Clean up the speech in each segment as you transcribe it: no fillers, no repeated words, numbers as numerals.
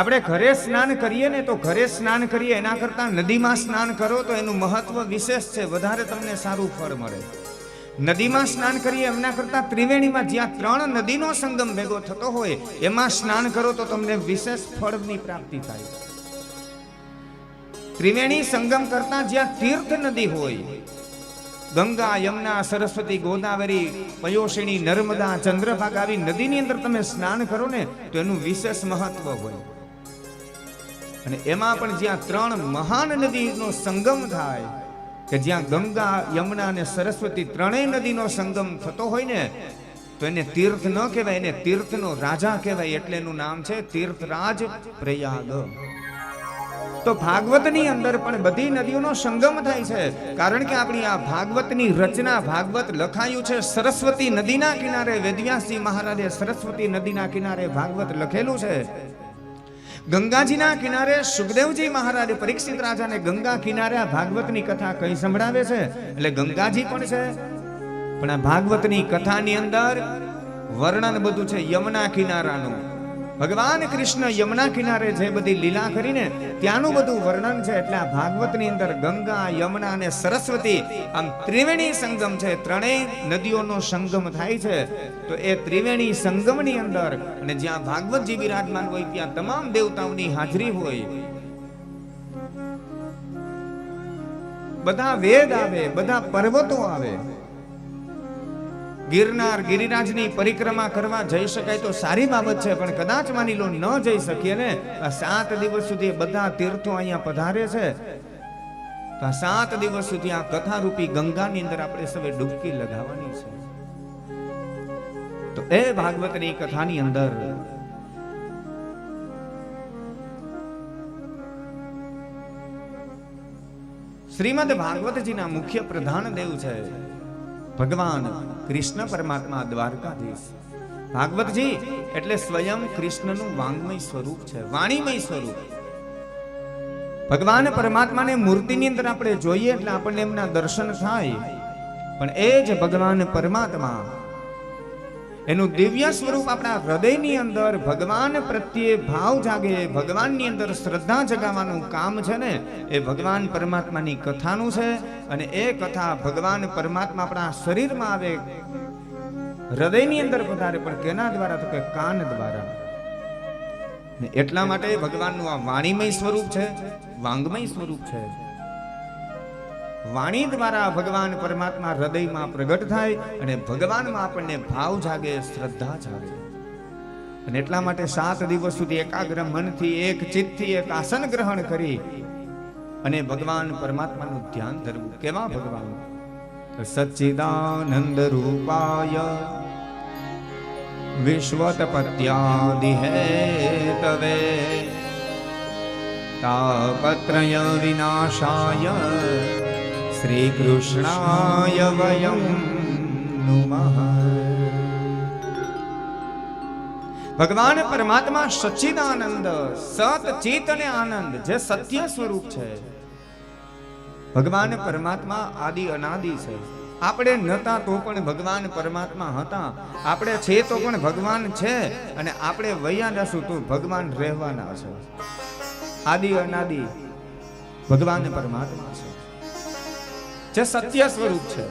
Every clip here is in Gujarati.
આપણે ઘરે સ્નાન કરીએ ને તો ઘરે સ્નાન કરીએ એના કરતા નદીમાં સ્નાન કરો તો એનું મહત્વ વિશેષ છે, વધારે તમને સારું ફળ મળે. નદીમાં સ્નાન કરીએ એમના કરતા ત્રિવેણીમાં જ્યાં 3 નદીનો સંગમ ભેગો થતો હોય એમાં સ્નાન કરો તો તમને વિશેષ ફળની પ્રાપ્તિ થાય. ત્રિવેણી સંગમ કરતા જ્યાં તીર્થ નદી હોય, ગંગા, યમુના, સરસ્વતી, ગોદાવરી, પયોષિણી, નર્મદા, ચંદ્રભાગા આવી નદીની અંદર તમે સ્નાન કરો ને તો એનું વિશેષ મહત્વ હોય. અને એમાં પણ જ્યાં 3 મહાન નદીનો સંગમ થાય કે જ્યાં ગંગા, યમુના અને સરસ્વતી 3 નદીનો સંગમ થતો હોય ને તો એને તીર્થ ન કહેવાય, એને તીર્થનો રાજા કહેવાય. એટલે એનું નામ છે તીર્થરાજ પ્રયાગ. તો ભાગવતની અંદર પણ બધી નદીઓનો સંગમ થાય છે, કારણ કે આપણી આ ભાગવતની રચના, ભાગવત લખાયું છે સરસ્વતી નદીના કિનારે. વેદવ્યાસજી મહારાજે સરસ્વતી નદીના કિનારે ભાગવત લખેલું છે. ગંગાજીના કિનારે સુખદેવજી મહારાજે પરીક્ષિત રાજાને ગંગા કિનારે આ ભાગવતની કથા કઈ સંભળાવે છે. એટલે ગંગાજી પણ છે, પણ આ ભાગવતની કથાની અંદર વર્ણન બધું છે યમુના કિનારાનું. ભગવાન કૃષ્ણ યમુના કિનારે જે બધી લીલા કરીને ત્યાંનું બધું વર્ણન છે. એટલે આ ભાગવતની અંદર ગંગા, યમુના અને સરસ્વતી આમ ત્રિવેણી સંગમ છે. 3 નદીઓનો સંગમ થાય છે. તો એ ત્રિવેણી સંગમની અંદર અને જ્યાં ભાગવતજી વિરાજમાન હોય ત્યાં તમામ દેવતાઓની હાજરી હોય. બધા વેદ આવે, બધા પર્વતો આવે. ગિરનાર, ગિરિરાજની પરિક્રમા કરવા જઈ શકાય તો સારી બાબત છે, પણ કદાચ માની લો ન જઈ શકીએ ને, 7 દિવસ સુધી બધા તીર્થો અહીંયા પધારે છે. તો 7 દિવસ સુધી આ કથારૂપી ગંગાની અંદર આપણે સૌએ ડૂબકી લગાવવાની છે. તો એ ભાગવતની કથાની અંદર શ્રીમદ ભાગવતજીના મુખ્ય પ્રધાન દેવ છે ભગવાન કૃષ્ણ પરમાત્મા દ્વારકાધીશ. ભાગવતજી એટલે સ્વયં કૃષ્ણનું વાંગમય સ્વરૂપ છે, વાણીમય સ્વરૂપ. ભગવાન પરમાત્માને મૂર્તિની અંદર આપણે જોઈએ એટલે આપણને એમના દર્શન થાય, પણ એ જ ભગવાન પરમાત્મા એનું દિવ્ય સ્વરૂપ આપણા હૃદયની અંદર ભગવાન પ્રત્યે ભાવ જાગે, ભગવાનની અંદર શ્રદ્ધા જગાવવાનું કામ છે ને એ ભગવાન પરમાત્માની કથાનું છે. અને એ કથા ભગવાન પરમાત્મા આપણા શરીરમાં આવે, હૃદયની અંદર પધારે, પણ કેના દ્વારા? તો કે કાન દ્વારા. એટલા માટે ભગવાનનું આ વાણીમય સ્વરૂપ છે, વાંગમય સ્વરૂપ છે. વાણી દ્વારા ભગવાન પરમાત્મા હૃદયમાં પ્રગટ થાય અને ભગવાનમાં આપણને ભાવ જાગે, શ્રદ્ધા જાગે. અને એટલા માટે 7 દિવસ સુધી એકાગ્ર મનથી, એક ચિત્તથી એક આસન ગ્રહણ કરી અને ભગવાન પરમાત્માનું ધ્યાન ધરવું. કેવા ભગવાન? સચ્ચિદાનંદ રૂપાય વિશ્વતપત્યાદિ હેતવે તાપત્રય વિનાશાય શ્રી કૃષ્ણાય વયમ નુમઃ. ભગવાન પરમાત્મા સચ્ચિદાનંદ, સત, ચિત અને આનંદ જે સત્ય સ્વરૂપ છે. ભગવાન પરમાત્મા આદિ અનાદિ છે. આપણે નતા તો પણ ભગવાન પરમાત્મા હતા, આપણે છે તો પણ ભગવાન છે, અને આપણે વયા જશું તો ભગવાન રહેવાના છે. આદિ અનાદિ ભગવાન પરમાત્મા છે જે સત્ય સ્વરૂપ છે.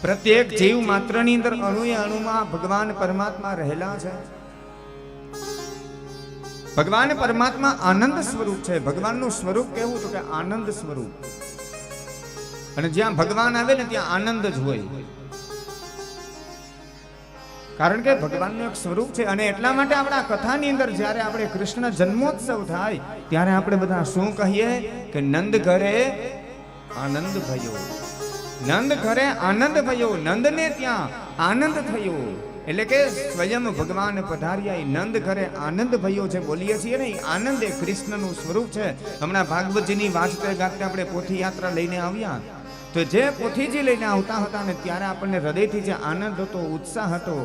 પ્રત્યેક જીવ માત્રની અંદર અણુએ અણુમાં ભગવાન પરમાત્મા રહેલા છે. ભગવાન પરમાત્મા આનંદ સ્વરૂપ છે. ભગવાનનું સ્વરૂપ કેવું? તો કે આનંદ સ્વરૂપ. અને જ્યાં ભગવાન આવે ને ત્યાં આનંદ જ હોય, કારણ કે ભગવાનનું એક સ્વરૂપ છે. અને એટલા માટે આપણા કથાની અંદર જ્યારે આપણે કૃષ્ણ જન્મોત્સવ થાય ત્યારે આપણે બધા શું કહીએ કે નંદ ઘરે આનંદ ભયો, નંદ ઘરે આનંદ ભયો, નંદને ત્યાં આનંદ થયો. એટલે કે સ્વયં ભગવાન પધાર્યા, નંદ ઘરે આનંદ ભયો જે બોલીએ છીએ ને, આનંદ એ કૃષ્ણનું સ્વરૂપ છે. હમણાં ભાગવતજીની વાંચતે ગાતે આપણે પોથી યાત્રા લઈને આવ્યા, તો જે પોથીજી લઈને આવતા હતા ને ત્યારે આપણને હૃદયથી જે આનંદ હતો, ઉત્સાહ હતો,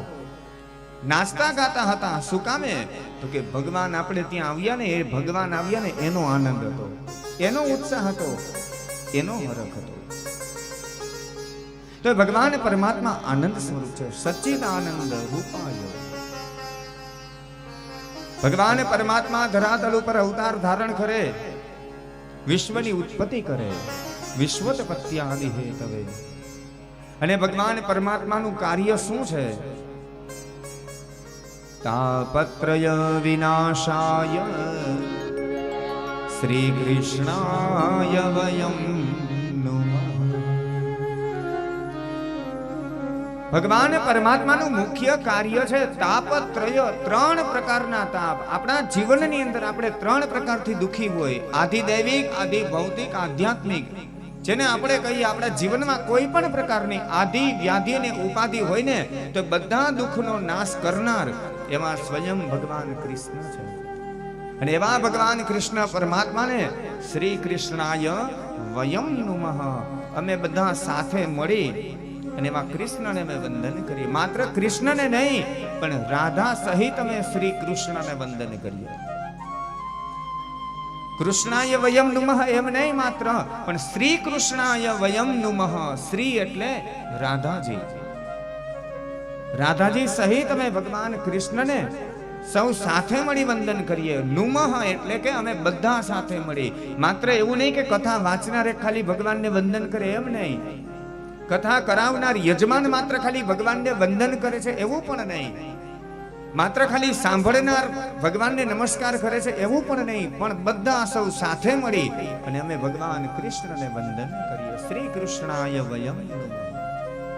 નાચતા ગાતા હતા. શું કામે? તો કે ભગવાન આપણે ત્યાં આવ્યા ને, એ ભગવાન આવ્યા ને એનો આનંદ હતો, એનો ઉત્સાહ હતો, એનો હરખ હતો. તો ભગવાન પરમાત્મા આનંદ સ્વરૂપ છે. સચ્ચિદાનંદ રૂપાય ભગવાન પરમાત્મા ધરાતલ ઉપર અવતાર ધારણ કરે, વિશ્વની ઉત્પત્તિ કરે, વિશ્વોત્પત્ત્યાદિ હેતવે. અને ભગવાન પરમાત્માનું કાર્ય શું છે? તાપત્રય વિનાશાય શ્રી કૃષ્ણાય વયમ નમઃ. ભગવાન પરમાત્માનું મુખ્ય કાર્ય છે તાપત્રય, ત્રણ પ્રકારના તાપ. આપણા જીવનની અંદર આપણે ત્રણ પ્રકારથી દુખી હોય, આધિ દૈવિક, આધિ ભૌતિક, આધ્યાત્મિક. જેને આપણે કહીએ આપણા જીવનમાં કોઈ પણ પ્રકારની આધિ, વ્યાધિ અને ઉપાધિ હોય ને તો બધા દુઃખનો નાશ કરનાર એમાં સ્વયં ભગવાન કૃષ્ણ છે. અને એવા ભગવાન કૃષ્ણ પરમાત્માને શ્રી કૃષ્ણાય વયમ નમઃ, અમે બધા સાથે મળી અને એમાં કૃષ્ણને અમે વંદન કરીએ. માત્ર કૃષ્ણને નહીં પણ રાધા સહિત અમે શ્રી કૃષ્ણને વંદન કરીએ. કૃષ્ણાય વયમ નુમઃ એમ નહીં માત્ર, પણ શ્રી કૃષ્ણાય વયમ નુમઃ. શ્રી એટલે રાધાજી, રાધાજી સહિત અમે ભગવાન કૃષ્ણને સૌ સાથે મળી વંદન કરીએ. નુમઃ એટલે કે અમે બધા સાથે મળી. માત્ર એવું નહીં કે કથા વાંચનાર ખાલી ભગવાનને વંદન કરે એમ નહીં, કથા કરાવનાર યજમાન માત્ર ખાલી ભગવાનને વંદન કરે છે એવું પણ નહીં, માત્ર ખાલી સાંભળનાર ભગવાનને નમસ્કાર કરે છે એવું પણ નહીં, પણ બધા સૌ સાથે મળી અને અમે ભગવાન કૃષ્ણને વંદન કરીએ. શ્રી કૃષ્ણાય વયમ નમઃ.